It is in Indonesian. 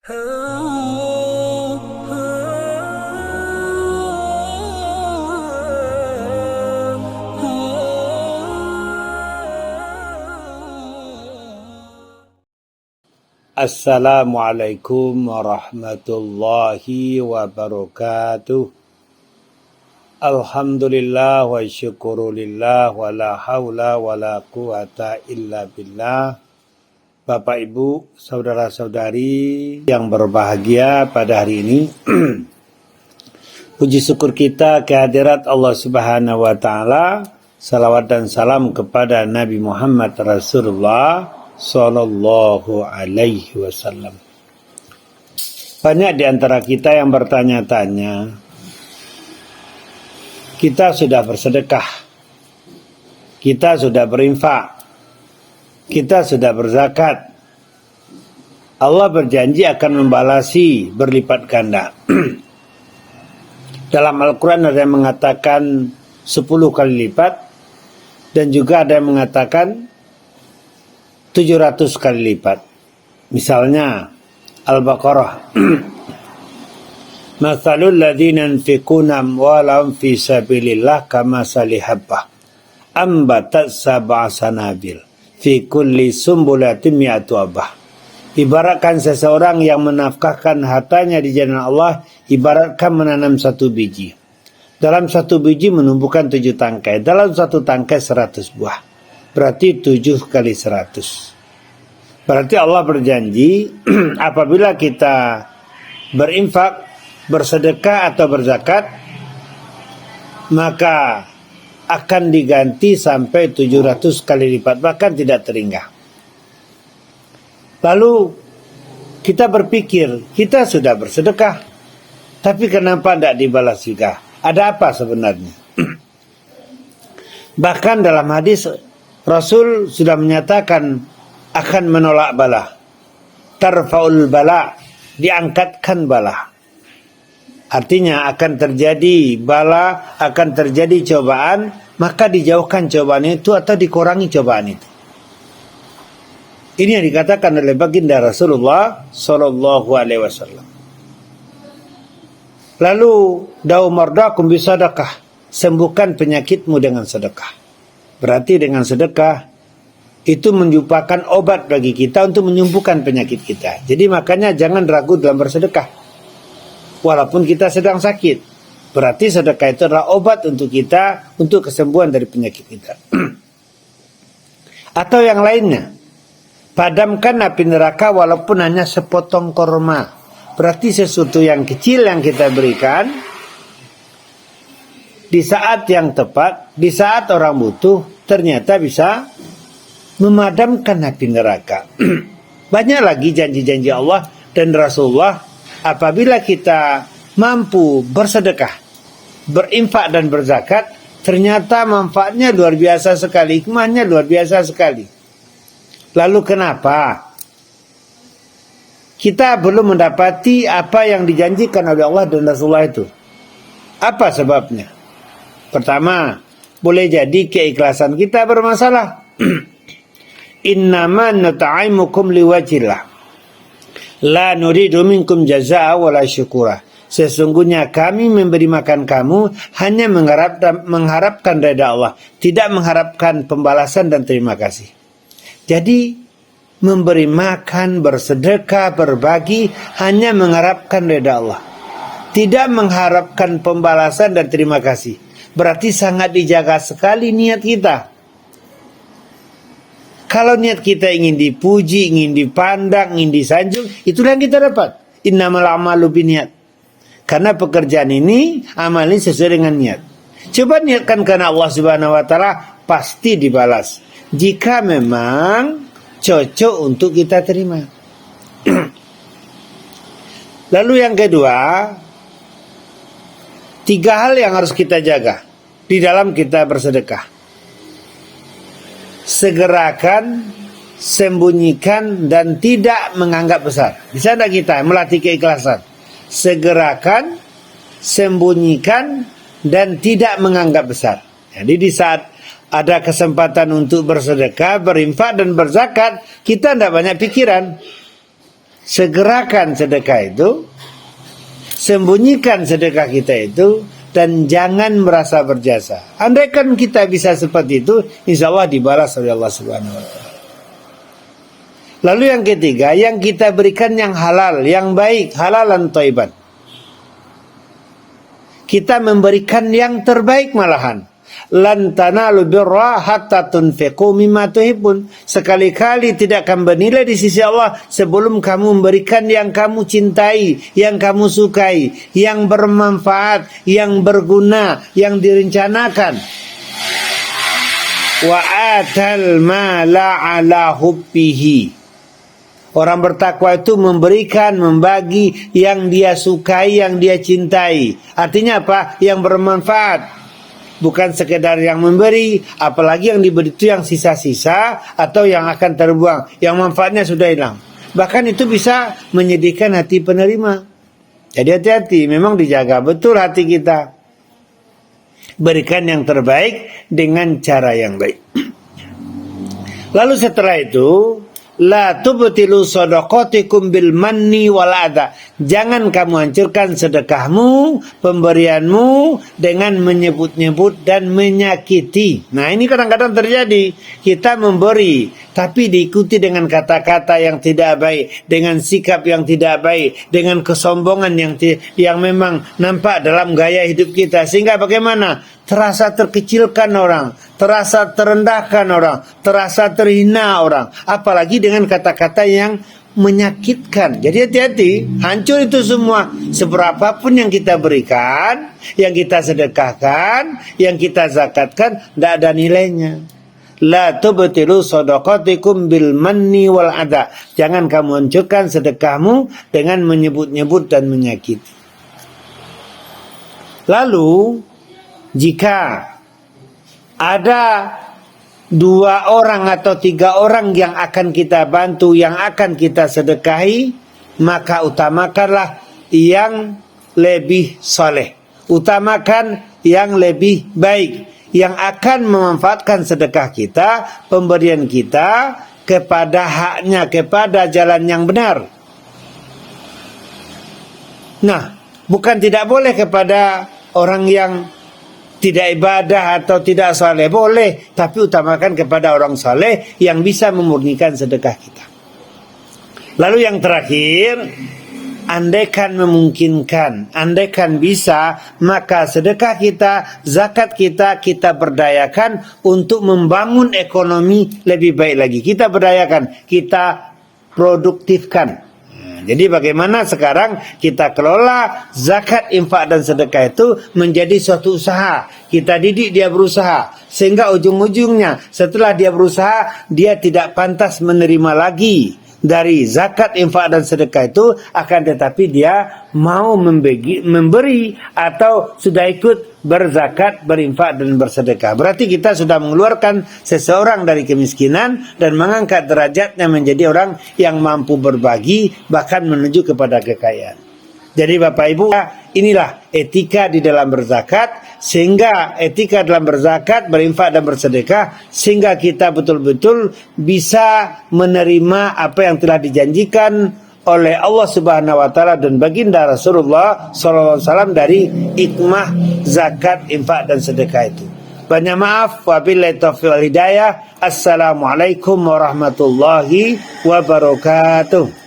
Assalamualaikum warahmatullahi wabarakatuh. Alhamdulillah wa syukurulillah wa la hawla wa la quwata illa billah. Bapak Ibu, saudara-saudari yang berbahagia pada hari ini. Puji syukur kita kehadirat Allah Subhanahu wa taala. Salawat dan salam kepada Nabi Muhammad Rasulullah sallallahu alaihi wasallam. Banyak di antara kita yang bertanya-tanya, kita sudah bersedekah, kita sudah berinfak, kita sudah berzakat. Allah berjanji akan membalasi berlipat ganda. Dalam Al-Quran ada yang mengatakan 10 kali lipat, dan juga ada yang mengatakan 700 kali lipat. Misalnya Al-Baqarah. Mathalul ladzina yunfiquna amwalahum fi sabilillah kamathali habbah ambatat sab'a sanabil fi kulli sumbulatin mi'atu habbah. Ibaratkan seseorang yang menafkahkan hartanya di jalan Allah, ibaratkan menanam satu biji. Dalam satu biji menumbuhkan 7 tangkai. Dalam satu tangkai 100 buah. Berarti 7 kali 100. Berarti Allah berjanji apabila kita berinfak, bersedekah atau berzakat, maka akan diganti sampai 700 kali lipat, bahkan tidak terhingga. Lalu kita berpikir, kita sudah bersedekah, tapi kenapa tidak dibalas juga? Ada apa sebenarnya? Bahkan dalam hadis Rasul sudah menyatakan akan menolak bala. Tarfaul bala, diangkatkan bala. Artinya akan terjadi bala, akan terjadi cobaan, maka dijauhkan cobaan itu atau dikurangi cobaan itu. Ini yang dikatakan oleh baginda Rasulullah sallallahu alaihi wasallam. Lalu dawu mardakum bisadaqah, sembuhkan penyakitmu dengan sedekah. Berarti dengan sedekah itu merupakan obat bagi kita untuk menyembuhkan penyakit kita. Jadi makanya jangan ragu dalam bersedekah. Walaupun kita sedang sakit, berarti sedekah itu adalah obat untuk kita, untuk kesembuhan dari penyakit kita. Atau yang lainnya, padamkan api neraka walaupun hanya sepotong korma. Berarti sesuatu yang kecil yang kita berikan di saat yang tepat, di saat orang butuh, ternyata bisa memadamkan api neraka. Banyak lagi janji-janji Allah dan Rasulullah apabila kita mampu bersedekah, berinfak dan berzakat, ternyata manfaatnya luar biasa sekali, hikmahnya luar biasa sekali. Lalu kenapa kita belum mendapati apa yang dijanjikan oleh Allah dan Rasulullah itu? Apa sebabnya? Pertama, boleh jadi keikhlasan kita bermasalah. Innama nut'imukum liwajhillah, la nuridu minkum jazaa'a wala syukura. Sesungguhnya kami memberi makan kamu hanya mengharapkan redha Allah, tidak mengharapkan pembalasan dan terima kasih. Jadi memberi makan, bersedekah, berbagi hanya mengharapkan redha Allah, tidak mengharapkan pembalasan dan terima kasih. Berarti sangat dijaga sekali niat kita. Kalau niat kita ingin dipuji, ingin dipandang, ingin disanjung, itulah yang kita dapat. Innamal a'malu binniyat. Karena pekerjaan ini, amal ini sesuai dengan niat. Coba niatkan karena Allah Subhanahu wa taala, pasti dibalas. Jika memang cocok untuk kita terima. Lalu yang kedua, 3 hal yang harus kita jaga di dalam kita bersedekah. Segerakan, sembunyikan, dan tidak menganggap besar. Bisa tidak kita melatih keikhlasan? Segerakan, sembunyikan, dan tidak menganggap besar. Jadi di saat ada kesempatan untuk bersedekah, berinfak, dan berzakat, kita tidak banyak pikiran. segerakan sedekah itu, sembunyikan sedekah kita itu, dan jangan merasa berjasa. Andaikan kita bisa seperti itu, insya Allah dibalas oleh Allah Subhanahu wa Ta'ala. Lalu yang ketiga, yang kita berikan yang halal, yang baik, halalan thayyiban. Kita memberikan yang terbaik malahan. Lan tanalu birra hatta tunfiqu mimma tuhibbun. Sekali-kali tidak akan bernilai di sisi Allah sebelum kamu memberikan yang kamu cintai, yang kamu sukai, yang bermanfaat, yang berguna, yang direncanakan. Wa atal mala ala hubbihi. Orang bertakwa itu memberikan, membagi yang dia sukai, yang dia cintai. Artinya apa? Yang bermanfaat. Bukan sekedar yang memberi, apalagi yang diberi itu yang sisa-sisa atau yang akan terbuang, yang manfaatnya sudah hilang. Bahkan itu bisa menyedihkan hati penerima. Jadi hati-hati, memang dijaga betul hati kita. Berikan yang terbaik dengan cara yang baik. Lalu setelah itu, la tubtilu shadaqatikum bil manni wal adha. Jangan kamu hancurkan sedekahmu, pemberianmu dengan menyebut-nyebut dan menyakiti. Nah, ini kadang-kadang terjadi. Kita memberi tapi diikuti dengan kata-kata yang tidak baik, dengan sikap yang tidak baik, dengan kesombongan yang memang nampak dalam gaya hidup kita, sehingga bagaimana? Terasa terkecilkan orang, terasa terendahkan orang, terasa terhina orang, apalagi dengan kata-kata yang menyakitkan. Jadi hati-hati, hancur itu semua. Seberapapun yang kita berikan, yang kita sedekahkan, yang kita zakatkan, tidak ada nilainya. La tubtilu shadaqatikum bil manni wal adha. Jangan kamu hancurkan sedekahmu dengan menyebut-nyebut dan menyakiti. Lalu jika ada 2 orang atau 3 orang yang akan kita bantu, yang akan kita sedekahi, maka utamakanlah yang lebih soleh. Utamakan yang lebih baik, yang akan memanfaatkan sedekah kita, pemberian kita kepada haknya, kepada jalan yang benar. Nah, bukan tidak boleh kepada orang yang tidak ibadah atau tidak saleh, boleh, tapi utamakan kepada orang saleh yang bisa memurnikan sedekah kita. Lalu yang terakhir, andaikan memungkinkan, andaikan bisa, maka sedekah kita, zakat kita, kita berdayakan untuk membangun ekonomi lebih baik lagi. Kita berdayakan, kita produktifkan. Jadi bagaimana sekarang kita kelola zakat, infak dan sedekah itu menjadi suatu usaha. Kita didik dia berusaha, sehingga ujung-ujungnya setelah dia berusaha, dia tidak pantas menerima lagi dari zakat, infak dan sedekah itu, akan tetapi dia mau memberi atau sudah ikut berzakat, berinfak dan bersedekah. Berarti kita sudah mengeluarkan seseorang dari kemiskinan dan mengangkat derajatnya menjadi orang yang mampu berbagi, bahkan menuju kepada kekayaan. Jadi Bapak Ibu, inilah etika di dalam berzakat, sehingga etika dalam berzakat, berinfak dan bersedekah, sehingga kita betul-betul bisa menerima apa yang telah dijanjikan oleh Allah Subhanahu wa Ta'ala dan baginda Rasulullah SAW dari hikmah zakat, infak dan sedekah itu. Banyak maaf, wabillahi taufiq wal hidayah. Assalamualaikum warahmatullahi wabarakatuh.